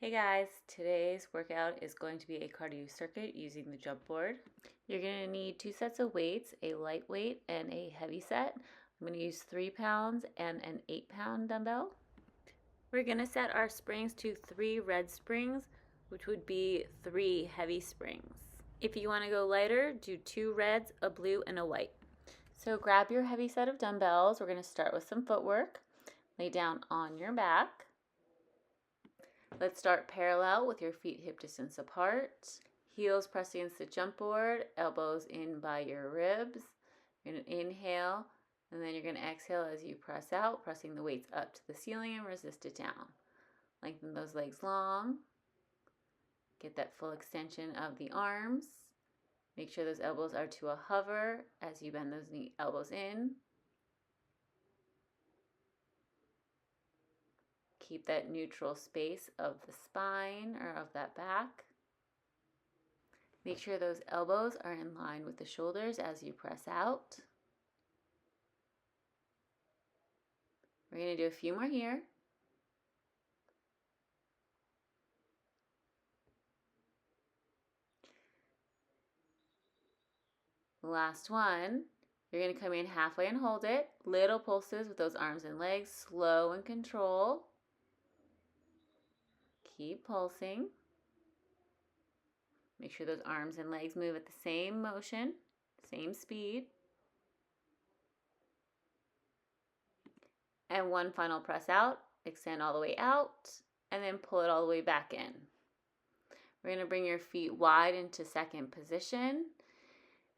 Hey guys, today's workout is going to be a cardio circuit using the Jumpboard. You're going to need 2 sets of weights, a light weight and a heavy set. I'm going to use 3 pounds and an 8-pound dumbbell. We're going to set our springs to 3 red springs, which would be 3 heavy springs. If you want to go lighter, do 2 reds, a blue, and a white. So grab your heavy set of dumbbells. We're going to start with some footwork. Lay down on your back. Let's start parallel with your feet hip distance apart. Heels press against the jump board, elbows in by your ribs. You're going to inhale, and then you're going to exhale as you press out, pressing the weights up to the ceiling and resist it down. Lengthen those legs long. Get that full extension of the arms. Make sure those elbows are to a hover as you bend those elbows in. Keep that neutral space of the spine or of that back. Make sure those elbows are in line with the shoulders as you press out. We're going to do a few more here. Last one. You're going to come in halfway and hold it. Little pulses with those arms and legs, slow and control. Keep pulsing. Make sure those arms and legs move at the same motion, same speed. And one final press out. Extend all the way out and then pull it all the way back in. We're going to bring your feet wide into second position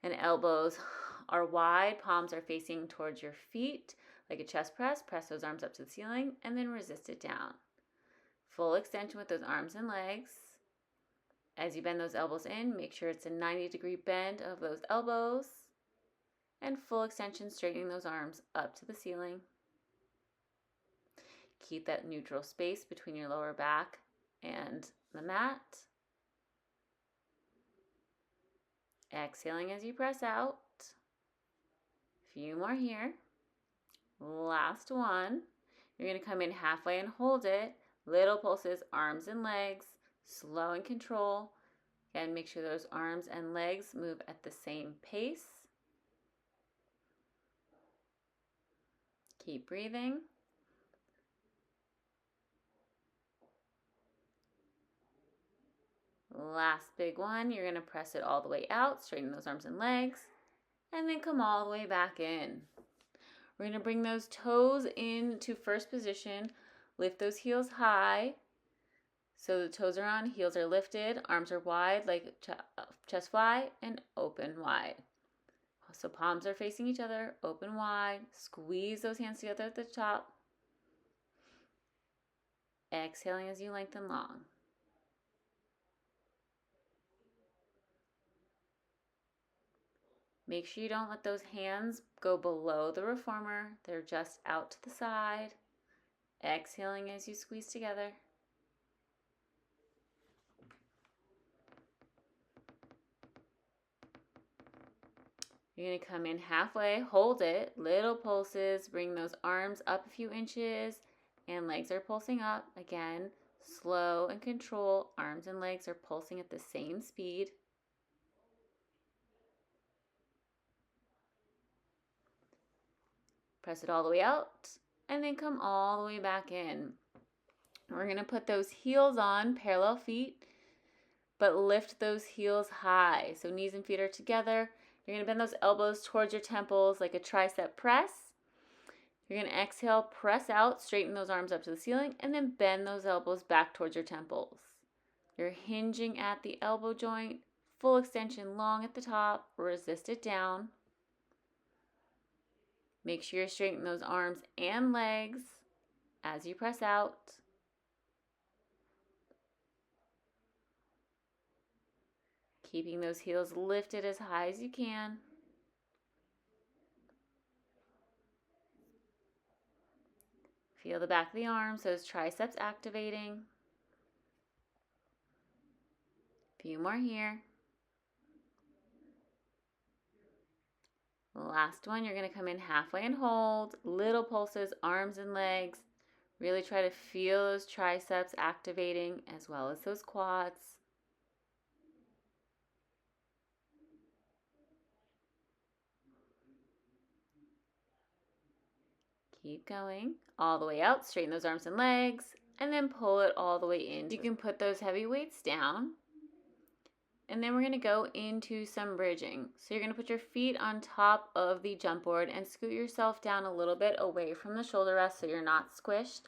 and elbows are wide, palms are facing towards your feet like a chest press. Press those arms up to the ceiling and then resist it down. Full extension with those arms and legs. As you bend those elbows in, make sure it's a 90-degree bend of those elbows and full extension, straightening those arms up to the ceiling. Keep that neutral space between your lower back and the mat. Exhaling as you press out. A few more here. Last one. You're going to come in halfway and hold it. Little pulses, arms and legs, slow and control. Again, make sure those arms and legs move at the same pace. Keep breathing. Last big one, you're going to press it all the way out, straighten those arms and legs, and then come all the way back in. We're going to bring those toes into first position, lift those heels high, so the toes are on, heels are lifted, arms are wide like chest fly, and open wide. So palms are facing each other, open wide, squeeze those hands together at the top. Exhaling as you lengthen long. Make sure you don't let those hands go below the reformer. They're just out to the side. Exhaling as you squeeze together. You're going to come in halfway, hold it, little pulses, bring those arms up a few inches, and legs are pulsing up. Again, slow and control. Arms and legs are pulsing at the same speed. Press it all the way out, and then come all the way back in. We're going to put those heels on, parallel feet, but lift those heels high. So knees and feet are together. You're going to bend those elbows towards your temples like a tricep press. You're going to exhale, press out, straighten those arms up to the ceiling, and then bend those elbows back towards your temples. You're hinging at the elbow joint, full extension long at the top, resist it down. Make sure you're straightening those arms and legs as you press out. Keeping those heels lifted as high as you can. Feel the back of the arms, those triceps activating. A few more here. Last one, you're going to come in halfway and hold. Little pulses, arms and legs. Really try to feel those triceps activating as well as those quads. Keep going all the way out, straighten those arms and legs, and then pull it all the way in. You can put those heavy weights down, and then we're going to go into some bridging. So you're going to put your feet on top of the jump board and scoot yourself down a little bit away from the shoulder rest so you're not squished.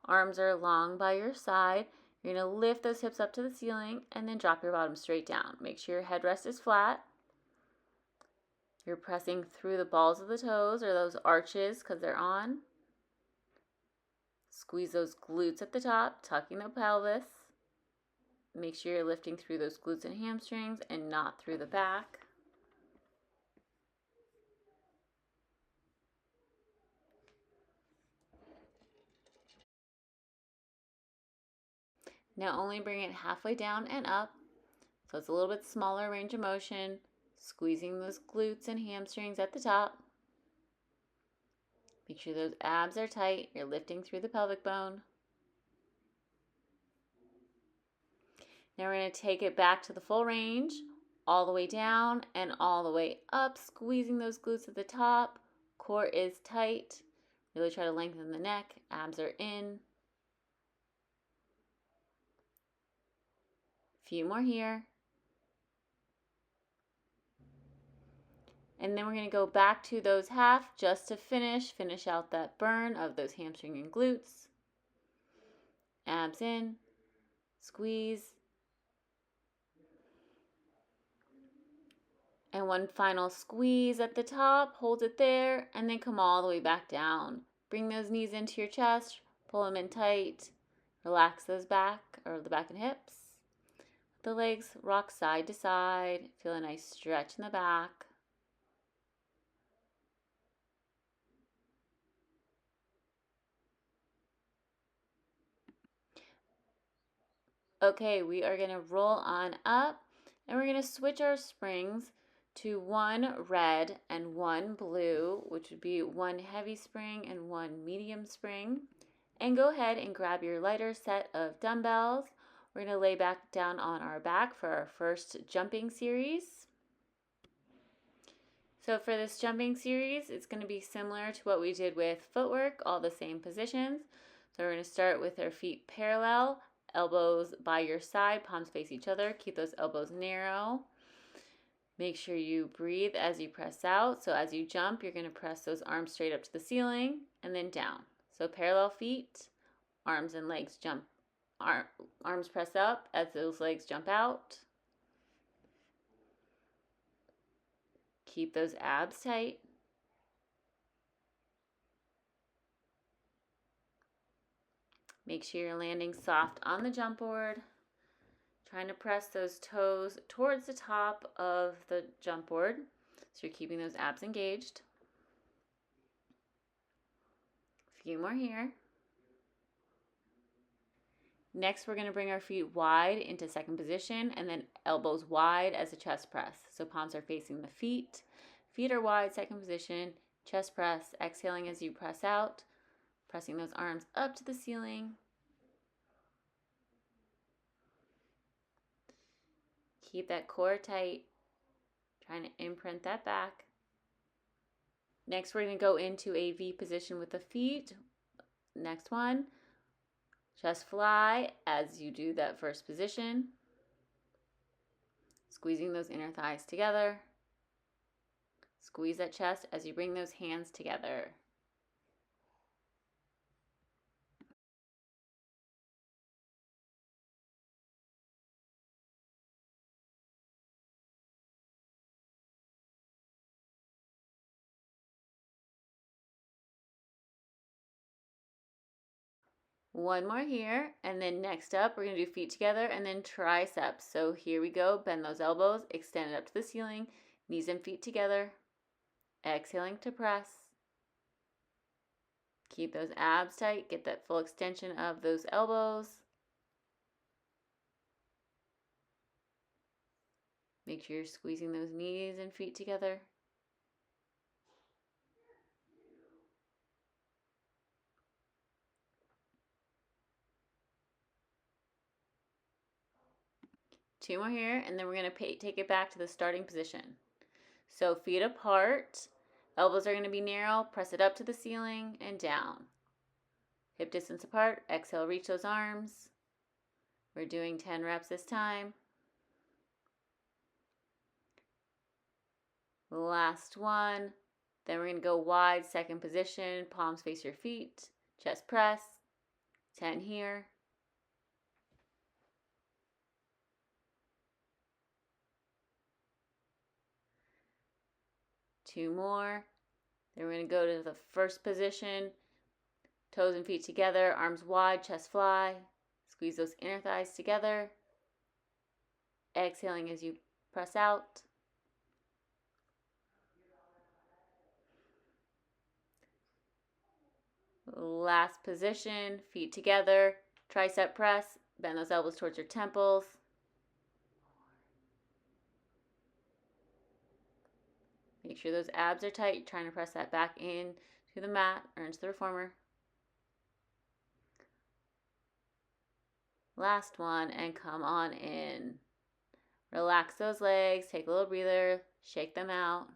Arms are long by your side. You're going to lift those hips up to the ceiling and then drop your bottom straight down. Make sure your headrest is flat. You're pressing through the balls of the toes or those arches because they're on. Squeeze those glutes at the top, tucking the pelvis. Make sure you're lifting through those glutes and hamstrings and not through the back. Now only bring it halfway down and up, so it's a little bit smaller range of motion, squeezing those glutes and hamstrings at the top. Make sure those abs are tight, you're lifting through the pelvic bone. Now we're going to take it back to the full range, all the way down and all the way up, squeezing those glutes at the top. Core is tight. Really try to lengthen the neck, abs are in. Few more here. And then we're going to go back to those half just to finish out that burn of those hamstring and glutes. Abs in, squeeze. And one final squeeze at the top, hold it there, and then come all the way back down. Bring those knees into your chest, pull them in tight, relax those back, or the back and hips. The legs rock side to side, feel a nice stretch in the back. Okay, we are going to roll on up, and we're going to switch our springs to one red and one blue, which would be one heavy spring and one medium spring. And go ahead and grab your lighter set of dumbbells. We're going to lay back down on our back for our first jumping series. So for this jumping series, it's going to be similar to what we did with footwork, all the same positions. So we're going to start with our feet parallel, elbows by your side, palms face each other. Keep those elbows narrow. Make sure you breathe as you press out. So as you jump, you're going to press those arms straight up to the ceiling and then down. So parallel feet, arms and legs jump. Arms press up as those legs jump out. Keep those abs tight. Make sure you're landing soft on the jump board. Trying to press those toes towards the top of the jump board. So you're keeping those abs engaged. A few more here. Next, we're going to bring our feet wide into second position and then elbows wide as a chest press. So palms are facing the feet. Feet are wide, second position, chest press, exhaling as you press out, pressing those arms up to the ceiling. Keep that core tight, trying to imprint that back. Next, we're going to go into a V position with the feet. Next one, chest fly as you do that first position. Squeezing those inner thighs together. Squeeze that chest as you bring those hands together. One more here, and then next up, we're going to do feet together and then triceps. So here we go, bend those elbows, extend it up to the ceiling, knees and feet together, exhaling to press. Keep those abs tight, get that full extension of those elbows. Make sure you're squeezing those knees and feet together. 2 more here, and then we're going to take it back to the starting position. So feet apart, elbows are going to be narrow, press it up to the ceiling and down. Hip distance apart, exhale, reach those arms. We're doing 10 reps this time. Last one. Then we're going to go wide, second position, palms face your feet, chest press, 10 here. Two more. Then we're going to go to the first position, toes and feet together, arms wide, chest fly. Squeeze those inner thighs together. Exhaling as you press out. Last position, feet together, tricep press, bend those elbows towards your temples. Make sure those abs are tight. You're trying to press that back in to the mat or into the reformer. Last one, and come on in. Relax those legs, take a little breather, shake them out.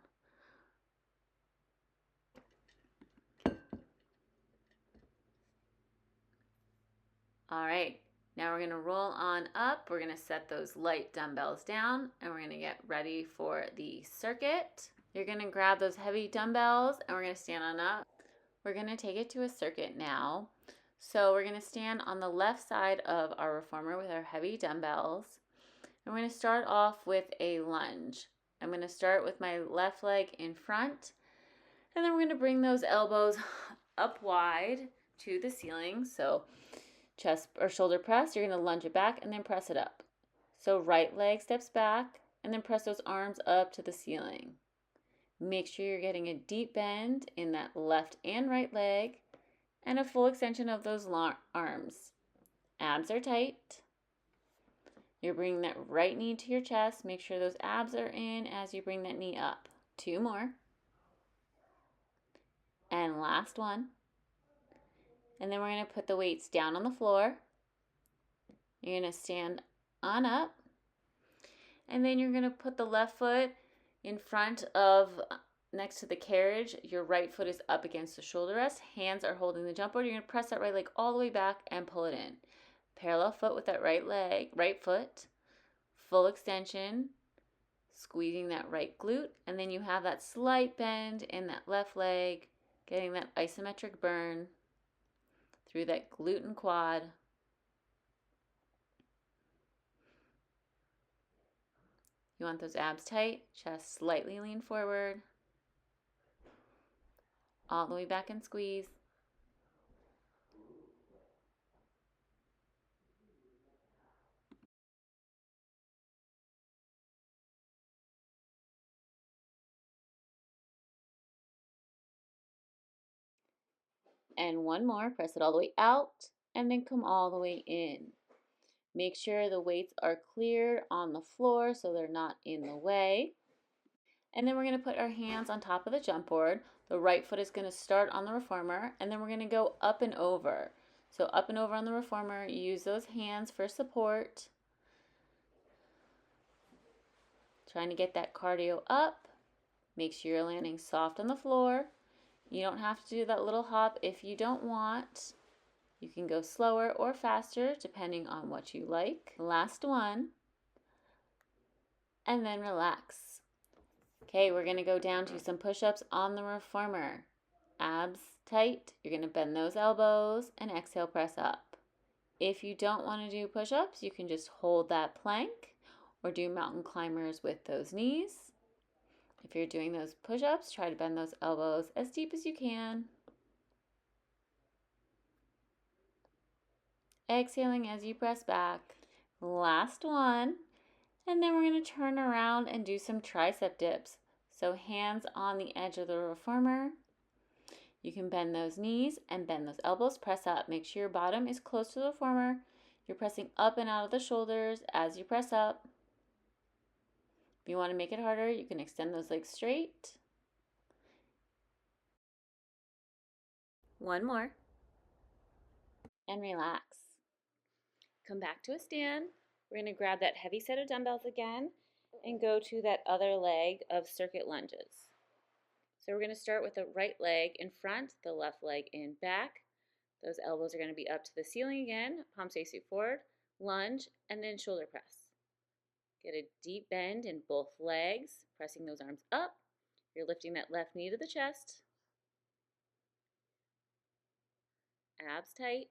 All right, now we're gonna roll on up. We're gonna set those light dumbbells down and we're gonna get ready for the circuit. You're gonna grab those heavy dumbbells and we're gonna stand on up. We're gonna take it to a circuit now. So we're gonna stand on the left side of our reformer with our heavy dumbbells. And we're gonna start off with a lunge. I'm gonna start with my left leg in front, and then we're gonna bring those elbows up wide to the ceiling. So chest or shoulder press, you're going to lunge it back and then press it up. So right leg steps back and then press those arms up to the ceiling. Make sure you're getting a deep bend in that left and right leg and a full extension of those arms. Abs are tight. You're bringing that right knee to your chest. Make sure those abs are in as you bring that knee up. 2 more. And last one. And then we're going to put the weights down on the floor. You're going to stand on up. And then you're going to put the left foot in front of, next to the carriage. Your right foot is up against the shoulder rest. Hands are holding the jump board. You're going to press that right leg all the way back and pull it in. Parallel foot with that right foot. Full extension. Squeezing that right glute. And then you have that slight bend in that left leg. Getting that isometric burn through that glute and quad. You want those abs tight, chest slightly lean forward, all the way back and squeeze. And one more, press it all the way out, and then come all the way in. Make sure the weights are cleared on the floor so they're not in the way. And then we're going to put our hands on top of the jump board. The right foot is going to start on the reformer, and then we're going to go up and over. So up and over on the reformer, use those hands for support. Trying to get that cardio up. Make sure you're landing soft on the floor. You don't have to do that little hop if you don't want. You can go slower or faster depending on what you like. Last one. And then relax. Okay, we're going to go down to some push-ups on the reformer. Abs tight. You're going to bend those elbows and exhale, press up. If you don't want to do push-ups, you can just hold that plank or do mountain climbers with those knees. If you're doing those push-ups, try to bend those elbows as deep as you can. Exhaling as you press back. Last one. And then we're going to turn around and do some tricep dips. So hands on the edge of the reformer. You can bend those knees and bend those elbows. Press up. Make sure your bottom is close to the reformer. You're pressing up and out of the shoulders as you press up. If you want to make it harder, you can extend those legs straight. One more. And relax. Come back to a stand. We're going to grab that heavy set of dumbbells again and go to that other leg of circuit lunges. So we're going to start with the right leg in front, the left leg in back. Those elbows are going to be up to the ceiling again, palms facing forward, lunge, and then shoulder press. Get a deep bend in both legs, pressing those arms up. You're lifting that left knee to the chest. Abs tight.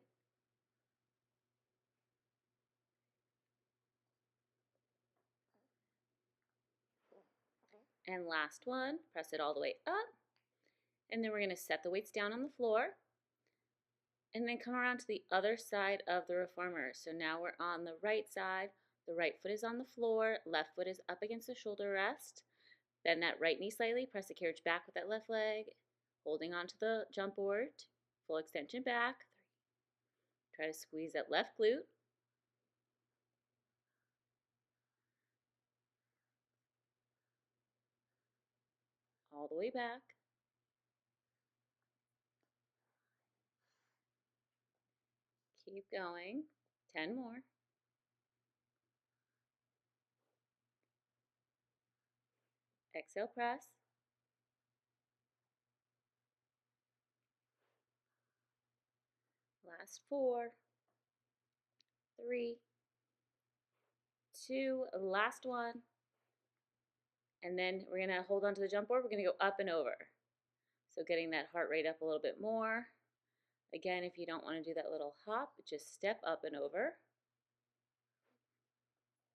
And last one, press it all the way up. And then we're going to set the weights down on the floor. And then come around to the other side of the reformer. So now we're on the right side. The right foot is on the floor. Left foot is up against the shoulder rest. Bend that right knee slightly. Press the carriage back with that left leg. Holding onto the jump board. Full extension back. Try to squeeze that left glute. All the way back. Keep going. 10 more. Exhale, press. Last 4, 3, 2, last one. And then we're going to hold on to the jump board. We're going to go up and over. So getting that heart rate up a little bit more. Again, if you don't want to do that little hop, just step up and over.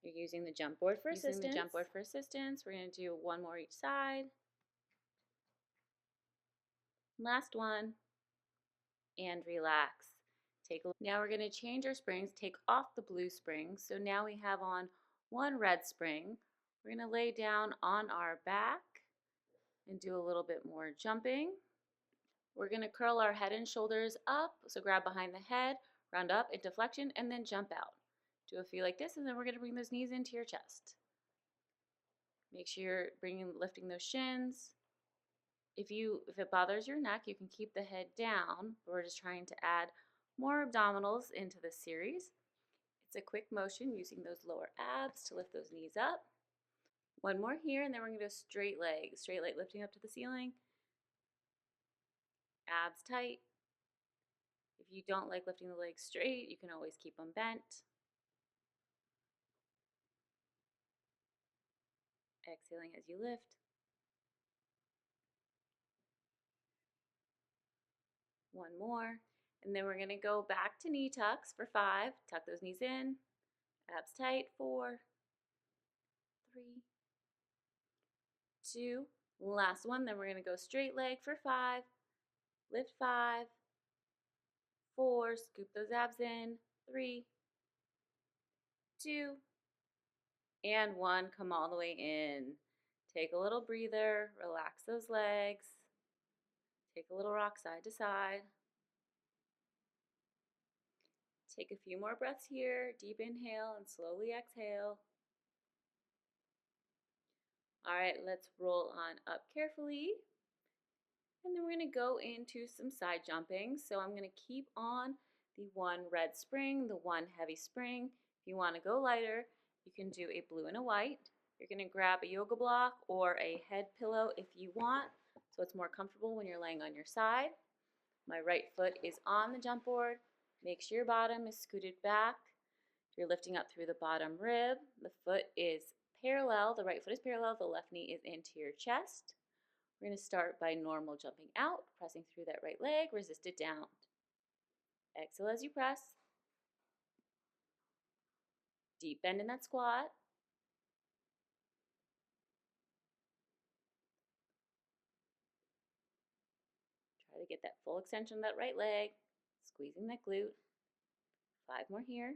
You're using the jump board for assistance. We're going to do one more each side. Last one. And relax. Now we're going to change our springs. Take off the blue springs. So now we have on one red spring. We're going to lay down on our back and do a little bit more jumping. We're going to curl our head and shoulders up. So grab behind the head, round up into flexion, and then jump out. Do a few like this, and then we're going to bring those knees into your chest. Make sure you're lifting those shins. If it bothers your neck, you can keep the head down. We're just trying to add more abdominals into this series. It's a quick motion using those lower abs to lift those knees up. One more here, and then we're going to do straight leg lifting up to the ceiling. Abs tight. If you don't like lifting the legs straight, you can always keep them bent. Exhaling as you lift. One more. And then we're going to go back to knee tucks for 5. Tuck those knees in. Abs tight. 4, 3, 2. Last one. Then we're going to go straight leg for 5. Lift 5, 4. Scoop those abs in. 3, 2, and 1. Come all the way in. Take a little breather. Relax those legs. Take a little rock side to side. Take a few more breaths here. Deep inhale and slowly exhale. All right, let's roll on up carefully. And then we're going to go into some side jumping. So I'm going to keep on the one red spring, the one heavy spring. If you want to go lighter, you can do a blue and a white. You're going to grab a yoga block or a head pillow if you want, so it's more comfortable when you're laying on your side. My right foot is on the jump board. Make sure your bottom is scooted back. You're lifting up through the bottom rib. The foot is parallel. The right foot is parallel. The left knee is into your chest. We're going to start by normal jumping out, pressing through that right leg, resist it down. Exhale as you press. Deep bend in that squat. Try to get that full extension of that right leg, squeezing that glute. 5 more here.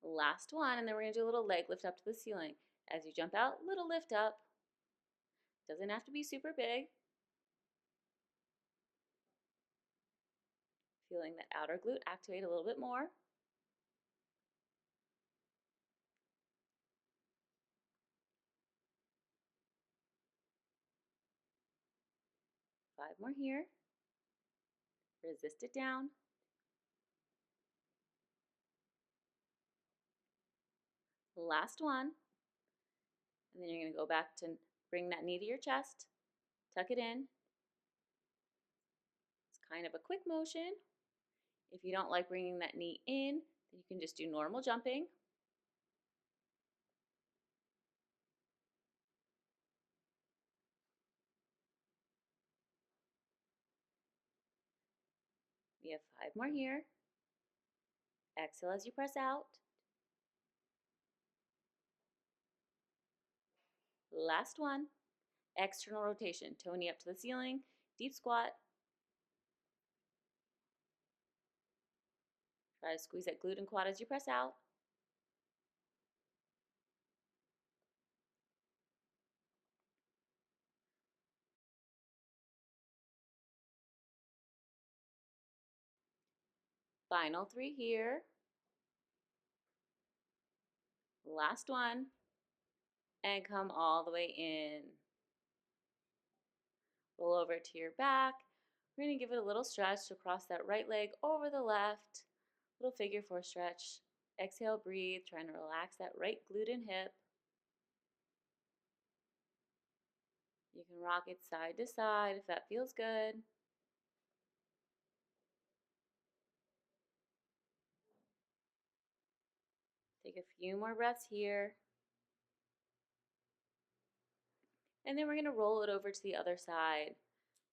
Last one, and then we're going to do a little leg lift up to the ceiling. As you jump out, little lift up. Doesn't have to be super big. Feeling that outer glute activate a little bit more. 5 more here. Resist it down. Last one. And then you're going to go back to bring that knee to your chest, tuck it in. It's kind of a quick motion. If you don't like bringing that knee in, then you can just do normal jumping. We have 5 more here. Exhale as you press out. Last one. External rotation, toe knee up to the ceiling, deep squat. Try to squeeze that glute and quad as you press out. Final 3 here. Last one. And come all the way in. Roll over to your back. We're going to give it a little stretch to cross that right leg over the left. Little figure 4 stretch. Exhale, breathe, trying to relax that right glute and hip. You can rock it side to side if that feels good. Take a few more breaths here. And then we're going to roll it over to the other side.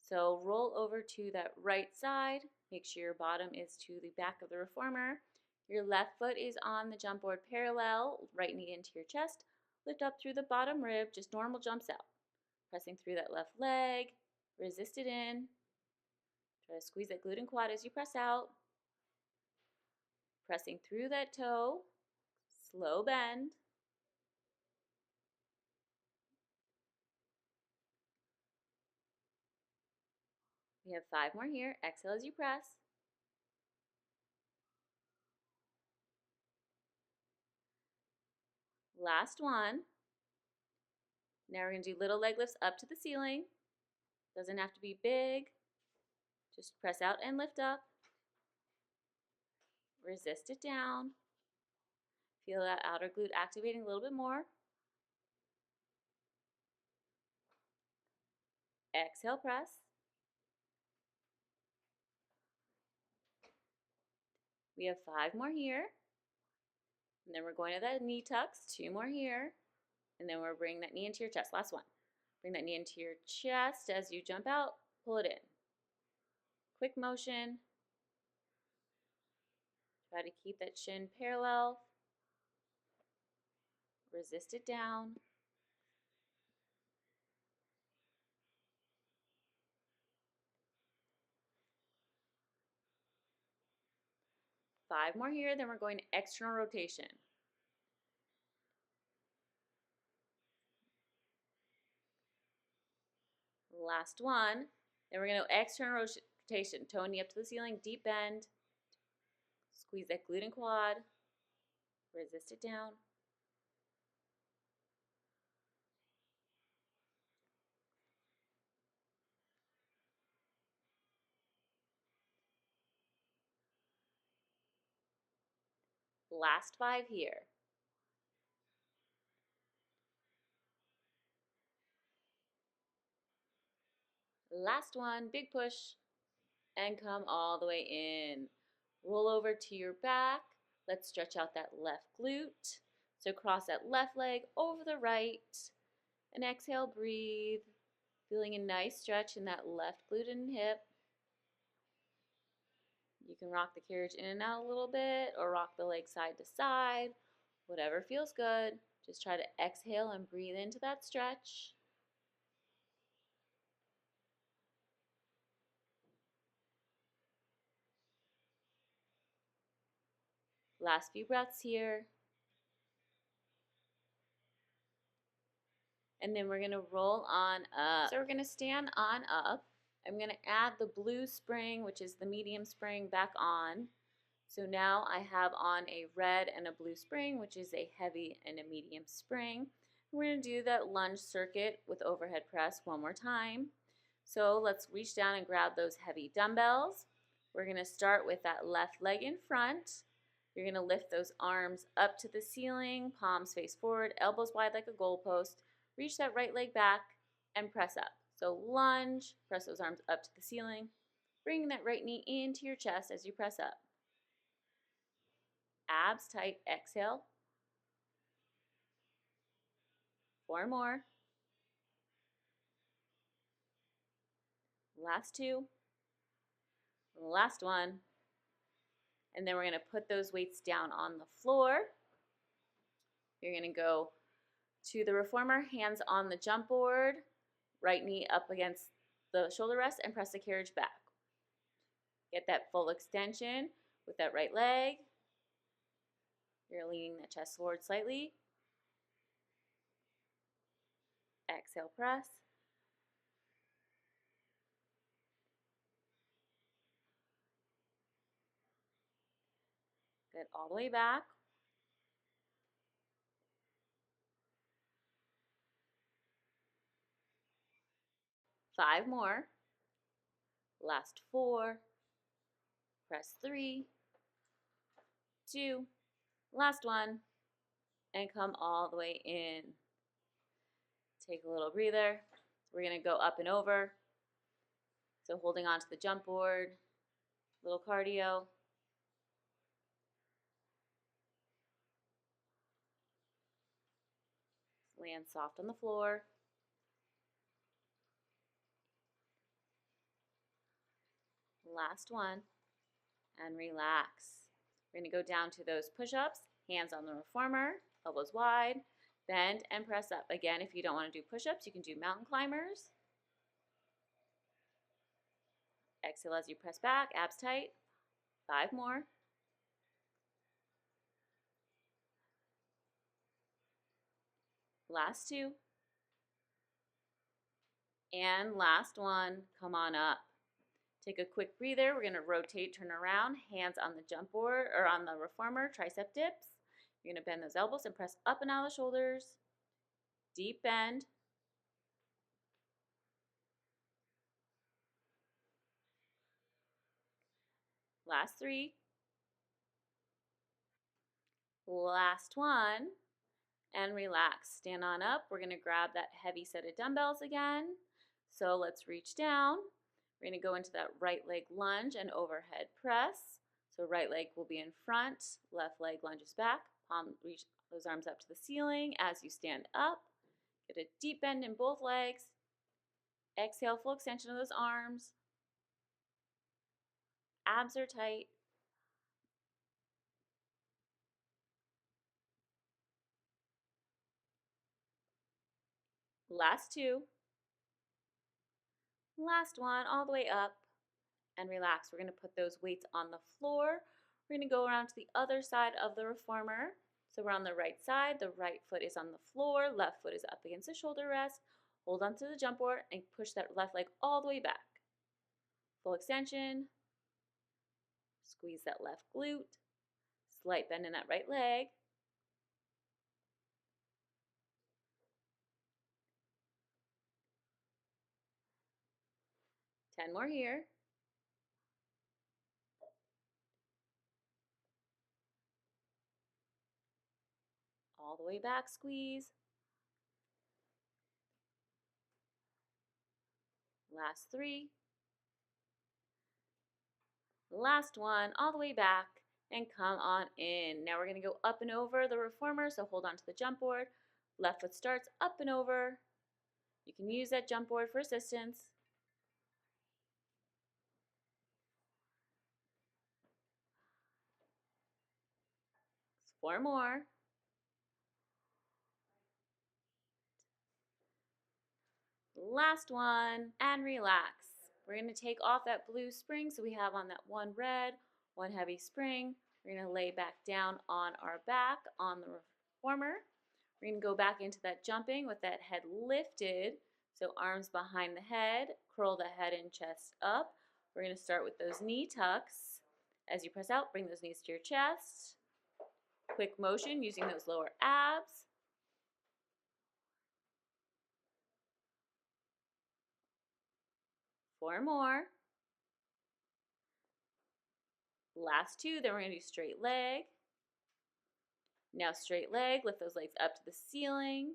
So roll over to that right side. Make sure your bottom is to the back of the reformer. Your left foot is on the jump board parallel, right knee into your chest. Lift up through the bottom rib, just normal jumps out. Pressing through that left leg, resist it in. Try to squeeze that glute and quad as you press out. Pressing through that toe, slow bend. We have 5 more here. Exhale as you press. Last one. Now we're going to do little leg lifts up to the ceiling. Doesn't have to be big. Just press out and lift up. Resist it down. Feel that outer glute activating a little bit more. Exhale, press. We have 5 more here. And then we're going to that knee tucks, 2 more here. And then we're bringing that knee into your chest. Last one. Bring that knee into your chest as you jump out. Pull it in. Quick motion. Try to keep that shin parallel. Resist it down. Five more here, then we're going to external rotation. Last one. Then we're going to external rotation. Toe knee up to the ceiling, deep bend. Squeeze that glute and quad. Resist it down. Last 5 here. Last one, big push, and come all the way in. Roll over to your back. Let's stretch out that left glute. So cross that left leg over the right. And exhale, breathe. Feeling a nice stretch in that left glute and hip. You can rock the carriage in and out a little bit or rock the leg side to side. Whatever feels good. Just try to exhale and breathe into that stretch. Last few breaths here. And then we're going to roll on up. So we're going to stand on up. I'm going to add the blue spring, which is the medium spring, back on. So now I have on a red and a blue spring, which is a heavy and a medium spring. We're going to do that lunge circuit with overhead press one more time. So let's reach down and grab those heavy dumbbells. We're going to start with that left leg in front. You're going to lift those arms up to the ceiling, palms face forward, elbows wide like a goalpost. Reach that right leg back and press up. So lunge, press those arms up to the ceiling. Bring that right knee into your chest as you press up. Abs tight, exhale. 4 more. Last 2. Last 1. And then we're going to put those weights down on the floor. You're going to go to the reformer, hands on the jump board, right knee up against the shoulder rest, and press the carriage back. Get that full extension with that right leg. You're leaning the chest forward slightly. Exhale, press. Good, all the way back. 5 more. Last 4. Press 3, 2, last 1, and come all the way in. Take a little breather. We're going to go up and over. So holding on to the jump board, little cardio. Land soft on the floor. Last one, and relax. We're going to go down to those push-ups, hands on the reformer, elbows wide, bend and press up. Again, if you don't want to do push-ups, you can do mountain climbers. Exhale as you press back, abs tight. 5 more. Last 2. And last one, come on up. Take a quick breather. We're going to rotate, turn around, hands on the jump board or on the reformer, tricep dips. You're going to bend those elbows and press up and out of the shoulders. Deep bend. Last 3. Last one. And relax. Stand on up. We're going to grab that heavy set of dumbbells again. So let's reach down. We're going to go into that right leg lunge and overhead press. So right leg will be in front, left leg lunges back. Palm, reach those arms up to the ceiling as you stand up. Get a deep bend in both legs. Exhale, full extension of those arms. Abs are tight. Last 2. Last one, all the way up. And relax. We're going to put those weights on the floor. We're going to go around to the other side of the reformer. So we're on the right side. The right foot is on the floor. Left foot is up against the shoulder rest. Hold on to the jump board and push that left leg all the way back. Full extension. Squeeze that left glute. Slight bend in that right leg. Ten more here. All the way back, squeeze. Last 3. Last one, all the way back, and come on in. Now we're going to go up and over the reformer, so hold on to the jump board. Left foot starts up and over. You can use that jump board for assistance. 4 more. Last one, and relax. We're going to take off that blue spring, so we have on that one red, one heavy spring. We're going to lay back down on our back on the reformer. We're going to go back into that jumping with that head lifted. So arms behind the head, curl the head and chest up. We're going to start with those knee tucks. As you press out, bring those knees to your chest. Quick motion using those lower abs. 4 more. Last two, then we're going to do straight leg. Now straight leg, lift those legs up to the ceiling.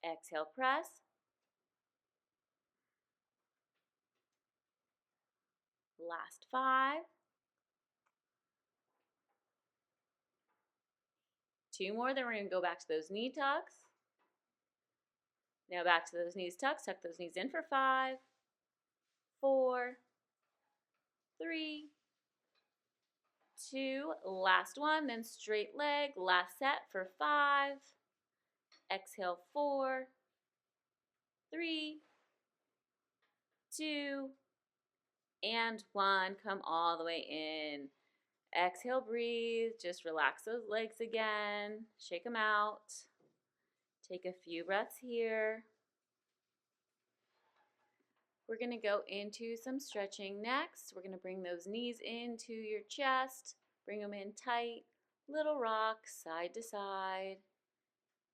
Exhale, press. Last 5. 2 more, then we're going to go back to those knee tucks. Now back to those knees tucks, tuck those knees in for 5, 4, 3, 2, last one, then straight leg, last set for 5. Exhale, 4, 3, 2, and 1. Come all the way in. Exhale, breathe. Just relax those legs again. Shake them out. Take a few breaths here. We're going to go into some stretching next. We're going to bring those knees into your chest. Bring them in tight. Little rock, side to side.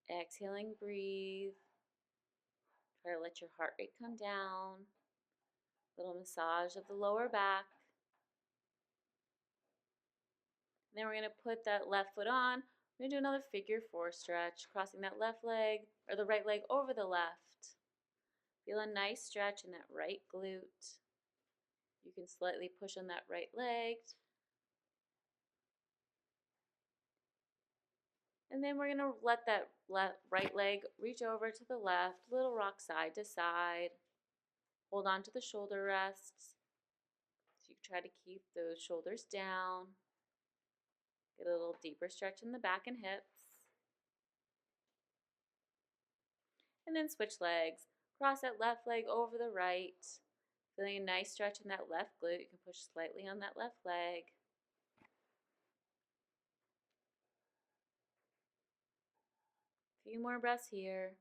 Exhaling, breathe. Try to let your heart rate come down. Little massage of the lower back. Then we're going to put that left foot on. We're going to do another figure 4 stretch, crossing that left leg, or the right leg over the left. Feel a nice stretch in that right glute. You can slightly push on that right leg. And then we're going to let that right leg reach over to the left, little rock side to side. Hold on to the shoulder rests. So you try to keep those shoulders down. Get a little deeper stretch in the back and hips. And then switch legs. Cross that left leg over the right. Feeling a nice stretch in that left glute. You can push slightly on that left leg. A few more breaths here.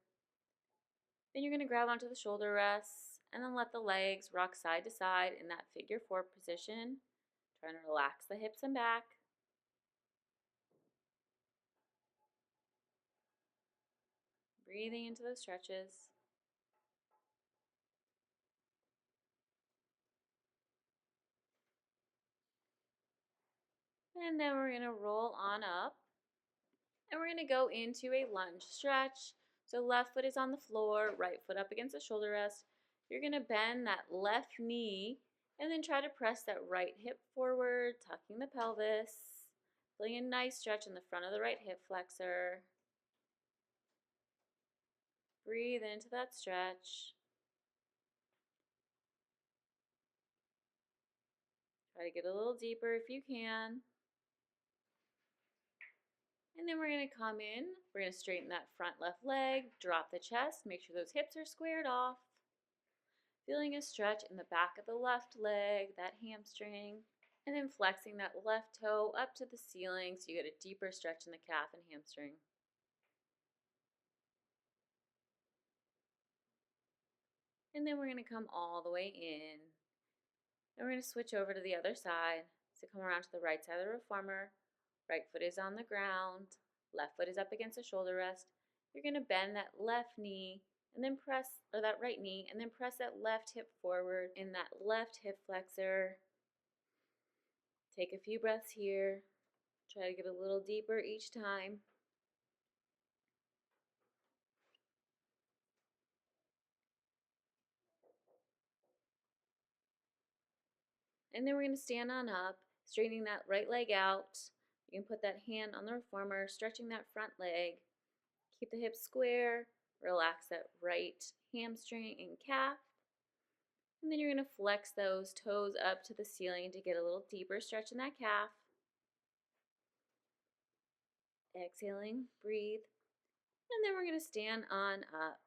Then you're going to grab onto the shoulder rests and then let the legs rock side to side in that figure 4 position. Trying to relax the hips and back. Breathing into those stretches. And then we're going to roll on up. And we're going to go into a lunge stretch. So left foot is on the floor, right foot up against the shoulder rest. You're going to bend that left knee and then try to press that right hip forward, tucking the pelvis. Feeling a nice stretch in the front of the right hip flexor. Breathe into that stretch. Try to get a little deeper if you can. And then we're going to come in. We're going to straighten that front left leg, drop the chest, make sure those hips are squared off. Feeling a stretch in the back of the left leg, that hamstring. And then flexing that left toe up to the ceiling so you get a deeper stretch in the calf and hamstring. And then we're going to come all the way in. And we're going to switch over to the other side. So come around to the right side of the reformer. Right foot is on the ground. Left foot is up against the shoulder rest. You're going to bend that left knee and then press, or that right knee, and then press that left hip forward in that left hip flexor. Take a few breaths here. Try to get a little deeper each time. And then we're going to stand on up, straightening that right leg out. You can put that hand on the reformer, stretching that front leg. Keep the hips square. Relax that right hamstring and calf. And then you're going to flex those toes up to the ceiling to get a little deeper stretch in that calf. Exhaling, breathe. And then we're going to stand on up.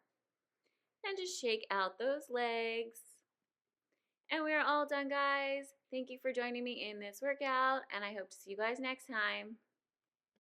And just shake out those legs. And we are all done, guys. Thank you for joining me in this workout, and I hope to see you guys next time.